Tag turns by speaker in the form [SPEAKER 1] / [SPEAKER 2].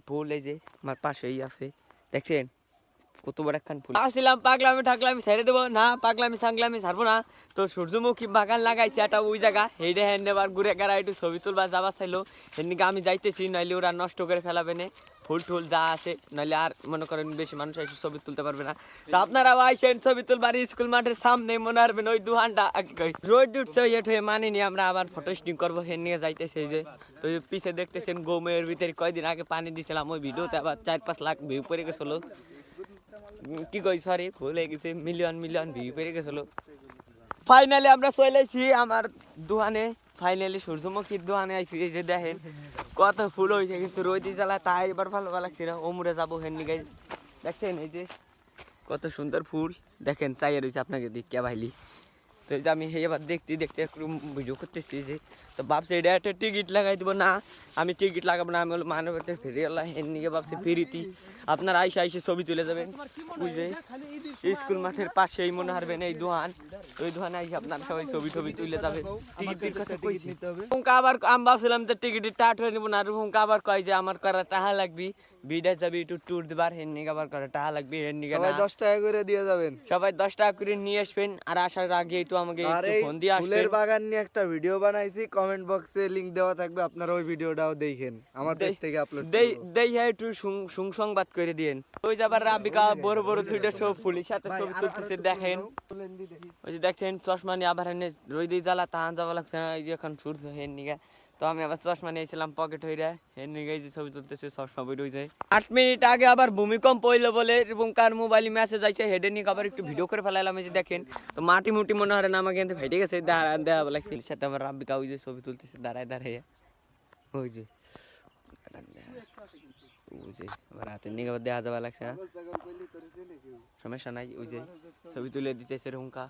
[SPEAKER 1] ফুল এই যে আমার পাশেই আছে দেখছেন কত বড় একখান ফুল। আসছিলাম পাগলামি ঠাকলামি ছেড়ে দেবো না, পাগলামি সাগলামি ছাড়বো না। তো সূর্যমুখী বাগান লাগাইছে একটা ওই জায়গা, এইটা হ্যান্ড এবার ঘুরে গেড়া একটু ছবি তুলবার যাবার চাইলো, এমনিকে আমি যাইতেছি নাইলে ওরা নষ্ট করে ফেলাবে না ফুল টুল যা আছে, নাহলে আর মনে করেন বেশি মানুষ এসে ছবি তুলতে পারবে না। তো আপনারাও আইসেন ছবি তুলবার, স্কুল মাঠের সামনে মনে হারবেন ওই দুহানটা রোড উঠছে এট হয়ে মানিনি আমরা আবার ফটো শুটিং করবো, হেন নিয়ে যাইতেছে এই যে। তো পিছে দেখতেছেন গমের ভিতরে কয়দিন আগে পানি দিয়েছিলাম, ওই ভিডিওতে আবার 4-5 লাখ ভিউ পড়ে গেছিল, কি কই সরি ভুল হয়ে গেছে, মিলিয়ন মিলিয়ন ভিউ পড়ে গেছিল। ফাইনালি আমরা চলে এসেছি আমার দোকানে, ফাইনালি সূর্যমুখীর দোকানে আইছি। এই যে দেখেন কত ফুল হয়েছে, কিন্তু রোদি জ্বালা তাই এবার ভালো লাগছে না, ওমরে যাবো হেন গাই দেখছেন এই যে কত সুন্দর ফুল দেখেন চাইয়া রয়েছে আপনাকে দেখিয়া ভাইলি। তো এই যে আমি এবার দেখতে দেখতে একটু ভিডিও করতেছি যে, তো ভাবছি এটা একটা টিকিট লাগাই দিব না, আমি টিকিট লাগাবো না, আমি হলো মানবতার ফেরি আল্লাহ এর নিয়ে ভাবছি ফিরিতি আপনারা আইসে আইসে ছবি তুলে যাবেন। বুঝে স্কুল মাঠের পাশেই মনে হারবেন এই দোকান, ওই দোকানে আইসে আপনারা সবাই ছবি টবি তুলে যাবেন। টিকিটের কথা কইছি আবার আমি ভাবছিলাম যে টিকিটের টাট হয়ে নিবো না, আর হুঙ্কা আবার কয় যে আমার করা টাকা লাগবি, বিদেশ যাবি একটু ট্যুর দিবার, হেন নিয়ে আবার করা টাকা লাগবে, হেন নিয়ে
[SPEAKER 2] সবাই 10 টাকা করে দিয়ে যাবেন,
[SPEAKER 1] সবাই 10 টাকা করে নিয়ে আসবেন। আর আসার আগে একটু আমাকে ফোন দিয়ে আসবেন।
[SPEAKER 2] ফুলের বাগান নিয়ে একটা ভিডিও বানাইছি, কমেন্ট বক্সে লিংক দেওয়া থাকবে, আপনারা ওই ভিডিওটাও দেখেন, আমার পেজ থেকে আপলোড
[SPEAKER 1] দেই হ্যাঁ একটু সংবাদ করে দিন। ওই যে আবার রাবিকা বড় বড় দুইটা সব ফুলের সাথে ছবি তুলতেছে দেখেন, ওই যে দেখছেন চশমা নিয়ে আবার এনে রই দিয়ে জ্বালা তাহান যাওয়া লাগছে না, এই যে এখন সূর্য হেন নিগা। তো আমি আবার চশমা নিয়েছিলাম পকেট হইরা, হেন নিগা এই যে ছবি তুলতেছে চশমা বই রয়ে যায়। 8 মিনিট আগে আবার ভূমিকম্প হইলো বলে এবং কার মোবাইলে মেসেজ আইছে, হেডে নিয়ে আবার একটু ভিডিও করে ফেলাইলাম। এই যে দেখেন তো মাটি মুটি মনে হয় না আমাকে ফেটে গেছে, দেওয়া লাগছে সাথে আবার রাবিকা ওই যে ছবি তুলতেছে দাঁড়ায় দাঁড়ায়, ওই যে ওই যে আমার হাতের নিয়ে আবার দেওয়া যাওয়া লাগছে না, সমস্যা নাই, ওই যে ছবি তুলে দিতেছে হুঙ্কা।